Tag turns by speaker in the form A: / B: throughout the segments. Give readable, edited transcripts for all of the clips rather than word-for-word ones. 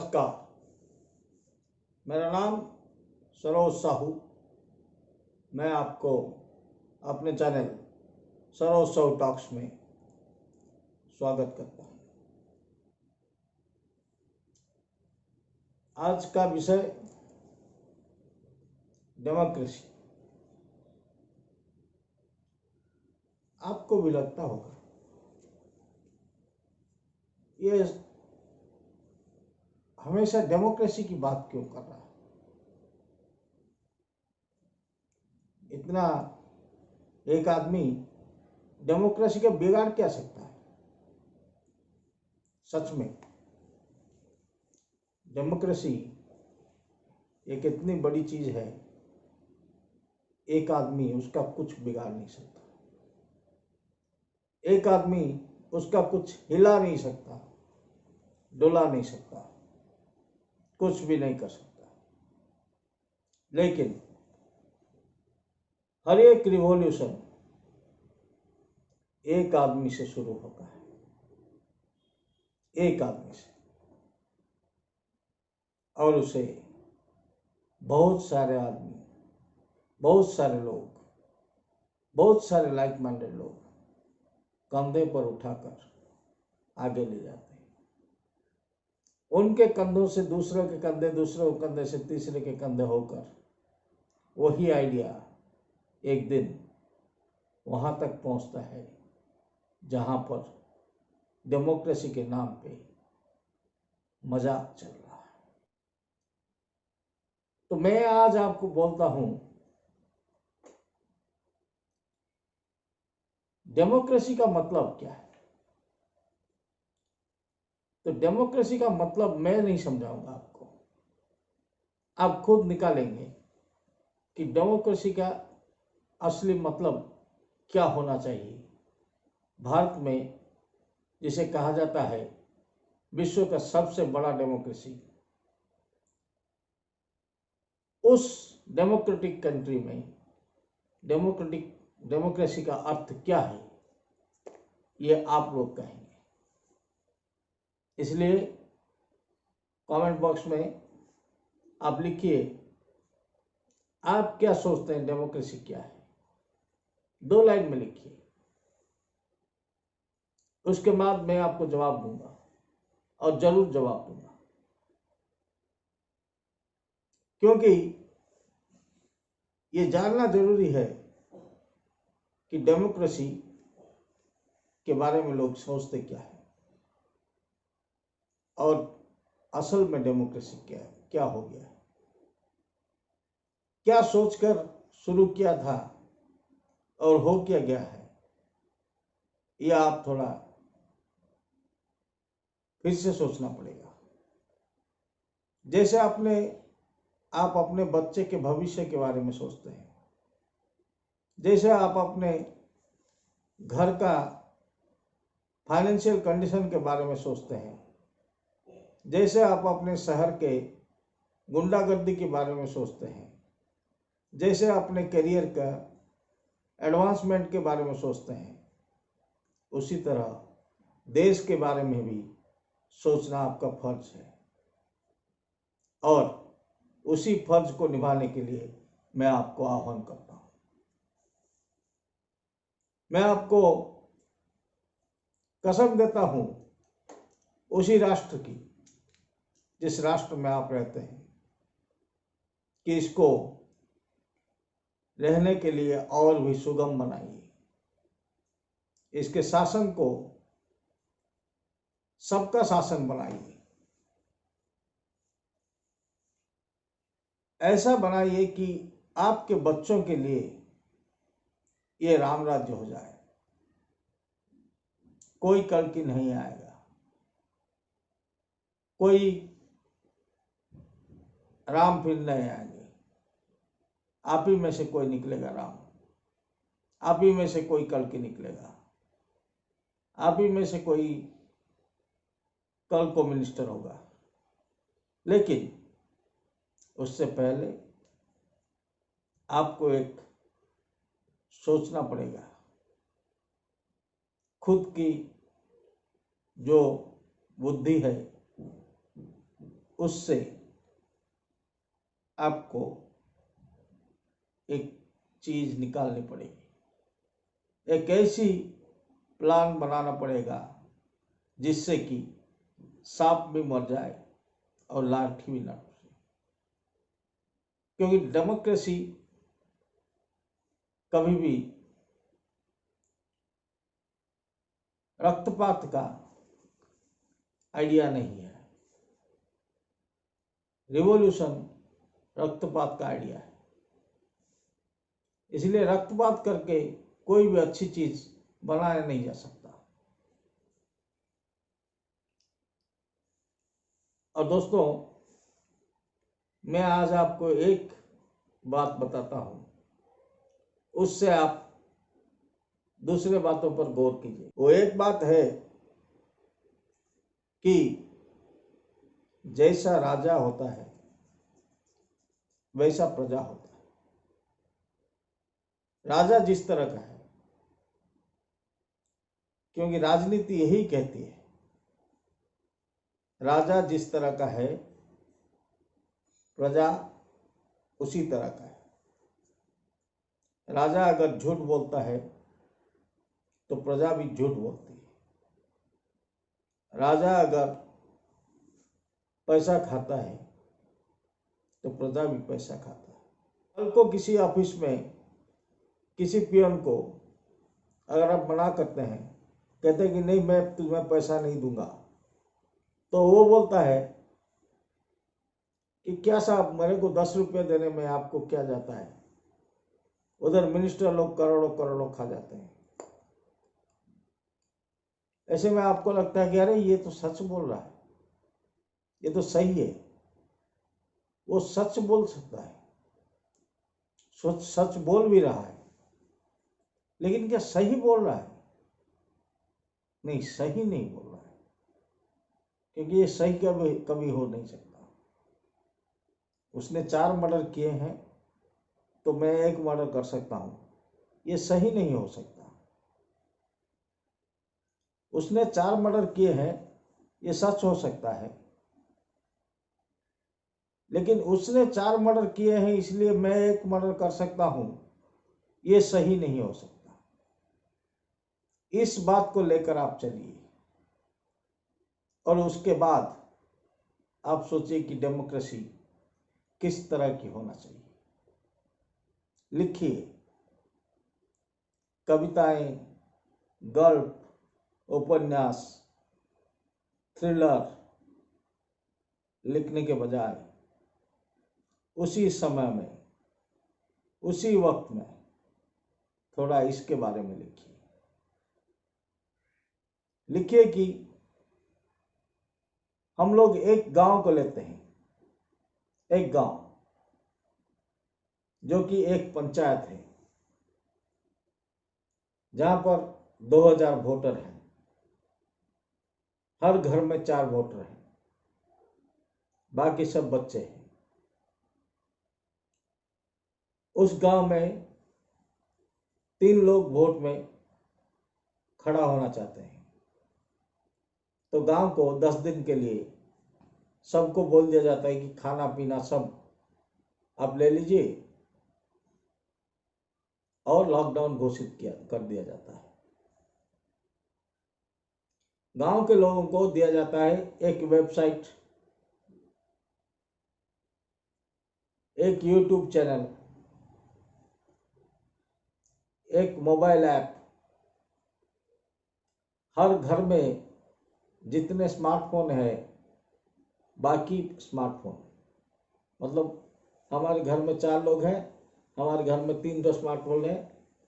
A: नमस्कार, मेरा नाम सरोज साहू। मैं आपको अपने चैनल सरोज साहू टॉक्स में स्वागत करता हूँ। आज का विषय डेमोक्रेसी। आपको भी लगता होगा ये हमेशा डेमोक्रेसी की बात क्यों कर रहा है, इतना एक आदमी डेमोक्रेसी का बिगाड़ क्या सकता है। सच में डेमोक्रेसी एक इतनी बड़ी चीज है, एक आदमी उसका कुछ बिगाड़ नहीं सकता, एक आदमी उसका कुछ हिला नहीं सकता, डुला नहीं सकता, कुछ भी नहीं कर सकता। लेकिन हर एक रिवॉल्यूशन एक आदमी से शुरू होता है, एक आदमी से, और उसे बहुत सारे आदमी, बहुत सारे लोग, बहुत सारे लाइक माइंडेड लोग कंधे पर उठाकर आगे ले जाते हैं। उनके कंधों से दूसरों के कंधे, दूसरों के कंधे से तीसरे के कंधे होकर वही आइडिया एक दिन वहां तक पहुंचता है जहां पर डेमोक्रेसी के नाम पे मजाक चल रहा है। तो मैं आज आपको बोलता हूं, डेमोक्रेसी का मतलब क्या है। तो डेमोक्रेसी का मतलब मैं नहीं समझाऊंगा आपको, आप खुद निकालेंगे कि डेमोक्रेसी का असली मतलब क्या होना चाहिए। भारत में जिसे कहा जाता है विश्व का सबसे बड़ा डेमोक्रेसी, उस डेमोक्रेटिक कंट्री में डेमोक्रेसी का अर्थ क्या है, ये आप लोग कहेंगे। इसलिए कमेंट बॉक्स में आप लिखिए, आप क्या सोचते हैं डेमोक्रेसी क्या है। 2 लाइन में लिखिए, उसके बाद मैं आपको जवाब दूंगा और जरूर जवाब दूंगा, क्योंकि ये जानना जरूरी है कि डेमोक्रेसी के बारे में लोग सोचते क्या है और असल में डेमोक्रेसी क्या है, क्या हो गया है, क्या सोचकर शुरू किया था और हो क्या गया है। यह आप थोड़ा फिर से सोचना पड़ेगा। जैसे आप अपने बच्चे के भविष्य के बारे में सोचते हैं, जैसे आप अपने घर का फाइनेंशियल कंडीशन के बारे में सोचते हैं, जैसे आप अपने शहर के गुंडागर्दी के बारे में सोचते हैं, जैसे अपने करियर का एडवांसमेंट के बारे में सोचते हैं, उसी तरह देश के बारे में भी सोचना आपका फर्ज है। और उसी फर्ज को निभाने के लिए मैं आपको आह्वान करता हूं। मैं आपको कसम देता हूं उसी राष्ट्र की, जिस राष्ट्र में आप रहते हैं, कि इसको रहने के लिए और भी सुगम बनाइए, इसके शासन को सबका शासन बनाइए, ऐसा बनाइए कि आपके बच्चों के लिए ये राम राज्य हो जाए, कोई कल की नहीं आएगा, कोई राम फिर नहीं आएंगे, आप ही में से कोई निकलेगा राम, आप ही में से कोई कल की निकलेगा, आप ही में से कोई कल को मिनिस्टर होगा। लेकिन उससे पहले आपको एक सोचना पड़ेगा, खुद की जो बुद्धि है उससे आपको एक चीज निकालनी पड़ेगी, एक ऐसी प्लान बनाना पड़ेगा जिससे कि सांप भी मर जाए और लाठी भी ना टूटे। क्योंकि डेमोक्रेसी कभी भी रक्तपात का आइडिया नहीं है, रिवॉल्यूशन रक्तपात का आइडिया है। इसलिए रक्तपात करके कोई भी अच्छी चीज बनाया नहीं जा सकता। और दोस्तों, मैं आज आपको एक बात बताता हूं, उससे आप दूसरे बातों पर गौर कीजिए। वो एक बात है कि जैसा राजा होता है वैसा प्रजा होता है। राजा जिस तरह का है, क्योंकि राजनीति यही कहती है, राजा जिस तरह का है प्रजा उसी तरह का है। राजा अगर झूठ बोलता है तो प्रजा भी झूठ बोलती है। राजा अगर पैसा खाता है तो प्रजा भी पैसा खाता है। कल को किसी ऑफिस में किसी पियन को अगर आप मना करते हैं, कहते हैं कि नहीं मैं तुम्हें पैसा नहीं दूंगा, तो वो बोलता है कि क्या साहब, मेरे को 10 रुपये देने में आपको क्या जाता है। उधर मिनिस्टर लोग करोड़ों करोड़ों खा जाते हैं। ऐसे में आपको लगता है कि अरे ये तो सच बोल रहा है, ये तो सही है। वो सच बोल सकता है, सच बोल भी रहा है, लेकिन क्या सही बोल रहा है? नहीं, सही नहीं बोल रहा है, क्योंकि ये सही कभी कभी हो नहीं सकता। उसने 4 मर्डर किए हैं तो मैं 1 मर्डर कर सकता हूं, ये सही नहीं हो सकता। उसने 4 मर्डर किए हैं, ये सच हो सकता है, लेकिन उसने 4 मर्डर किए हैं इसलिए मैं 1 मर्डर कर सकता हूं, ये सही नहीं हो सकता। इस बात को लेकर आप चलिए और उसके बाद आप सोचिए कि डेमोक्रेसी किस तरह की होना चाहिए। लिखिए कविताएं, गल्प, उपन्यास, थ्रिलर लिखने के बजाय उसी समय में, उसी वक्त में थोड़ा इसके बारे में लिखिए। लिखिए कि हम लोग एक गांव को लेते हैं, एक गांव जो कि एक पंचायत है, जहां पर 2000 वोटर हैं, हर घर में 4 वोटर हैं, बाकी सब बच्चे हैं। उस गांव में 3 लोग वोट में खड़ा होना चाहते हैं, तो गांव को 10 दिन के लिए सबको बोल दिया जाता है कि खाना पीना सब आप ले लीजिए, और लॉकडाउन घोषित कर दिया जाता है। गांव के लोगों को दिया जाता है एक वेबसाइट, एक यूट्यूब चैनल, एक मोबाइल ऐप। हर घर में जितने स्मार्टफोन है, बाकी स्मार्टफोन, मतलब हमारे घर में 4 लोग हैं, हमारे घर में 3 स्मार्टफोन है,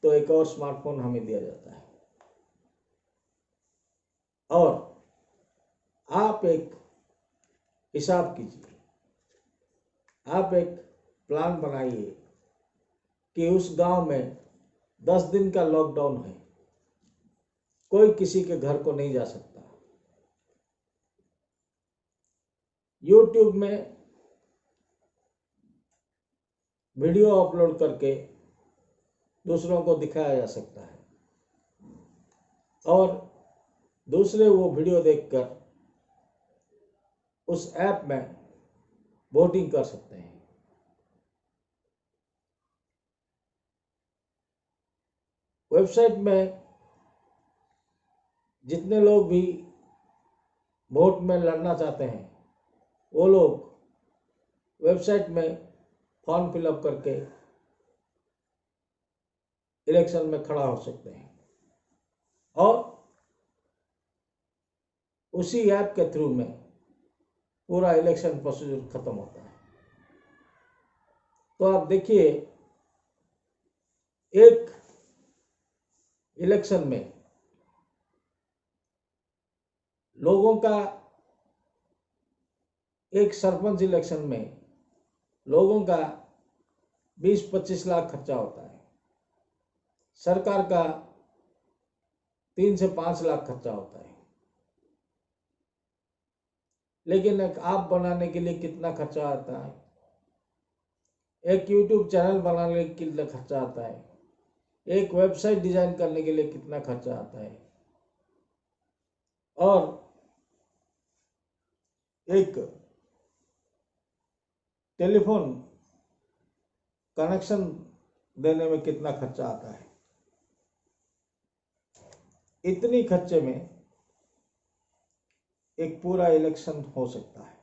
A: तो एक और स्मार्टफोन हमें दिया जाता है। और आप एक हिसाब कीजिए, आप एक प्लान बनाइए कि उस गांव में 10 दिन का लॉकडाउन है, कोई किसी के घर को नहीं जा सकता। यूट्यूब में वीडियो अपलोड करके दूसरों को दिखाया जा सकता है, और दूसरे वो वीडियो देखकर उस ऐप में वोटिंग कर सकते हैं। वेबसाइट में जितने लोग भी वोट में लड़ना चाहते हैं वो लोग वेबसाइट में फॉर्म फिलअप करके इलेक्शन में खड़ा हो सकते हैं और उसी ऐप के थ्रू में पूरा इलेक्शन प्रोसीजर खत्म होता है। तो आप देखिए, एक इलेक्शन में लोगों का, एक सरपंच इलेक्शन में लोगों का 20-25 लाख खर्चा होता है, सरकार का 3 से 5 लाख खर्चा होता है। लेकिन एक ऐप बनाने के लिए कितना खर्चा आता है, एक यूट्यूब चैनल बनाने के लिए कितना खर्चा आता है, एक वेबसाइट डिजाइन करने के लिए कितना खर्चा आता है, और एक टेलीफोन कनेक्शन देने में कितना खर्चा आता है। इतनी खर्चे में एक पूरा इलेक्शन हो सकता है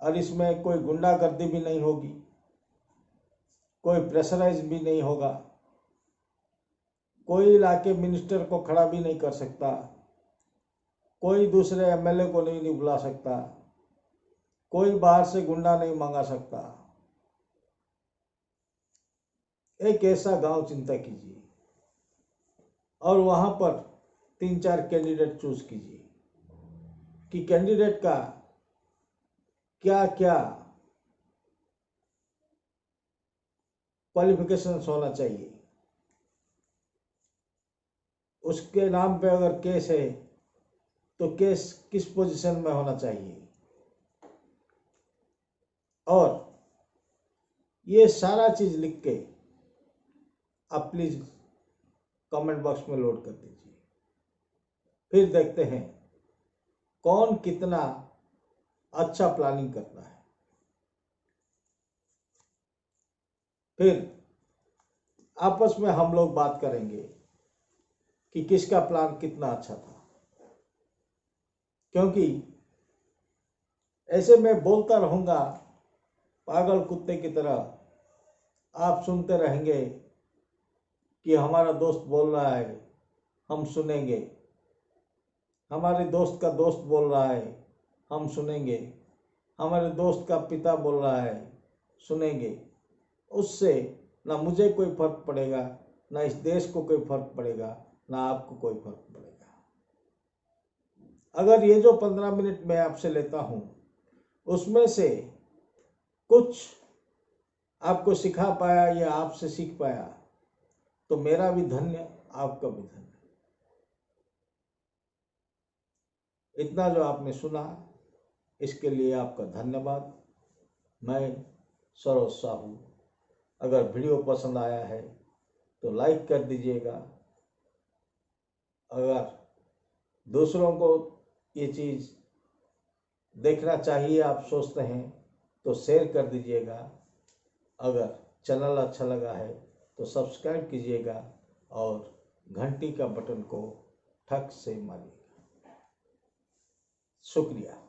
A: और इसमें कोई गुंडागर्दी भी नहीं होगी, कोई प्रेशराइज भी नहीं होगा, कोई इलाके मिनिस्टर को खड़ा भी नहीं कर सकता, कोई दूसरे एमएलए को नहीं बुला सकता, कोई बाहर से गुंडा नहीं मंगा सकता। एक ऐसा गांव चिंता कीजिए और वहां पर 3-4 कैंडिडेट चूज कीजिए कि कैंडिडेट का क्या क्या क्वालिफिकेशंस होना चाहिए, उसके नाम पे अगर केस है तो केस किस पोजीशन में होना चाहिए, और ये सारा चीज लिख के आप प्लीज कमेंट बॉक्स में लोड कर दीजिए। फिर देखते हैं कौन कितना अच्छा प्लानिंग करता है। फिर आपस में हम लोग बात करेंगे कि किसका प्लान कितना अच्छा था, क्योंकि ऐसे मैं बोलता रहूंगा पागल कुत्ते की तरह, आप सुनते रहेंगे कि हमारा दोस्त बोल रहा है हम सुनेंगे, हमारे दोस्त का दोस्त बोल रहा है हम सुनेंगे, हमारे दोस्त का पिता बोल रहा है सुनेंगे। उससे ना मुझे कोई फर्क पड़ेगा, ना इस देश को कोई फर्क पड़ेगा, ना आपको कोई फर्क पड़ेगा। अगर ये जो 15 मिनट मैं आपसे लेता हूं उसमें से कुछ आपको सिखा पाया या आपसे सीख पाया तो मेरा भी धन्य, आपका भी धन्य। इतना जो आपने सुना इसके लिए आपका धन्यवाद। मैं सरोज साहू। अगर वीडियो पसंद आया है तो लाइक कर दीजिएगा, अगर दूसरों को ये चीज़ देखना चाहिए आप सोचते हैं तो शेयर कर दीजिएगा, अगर चैनल अच्छा लगा है तो सब्सक्राइब कीजिएगा और घंटी का बटन को ठक से मारिएगा। शुक्रिया।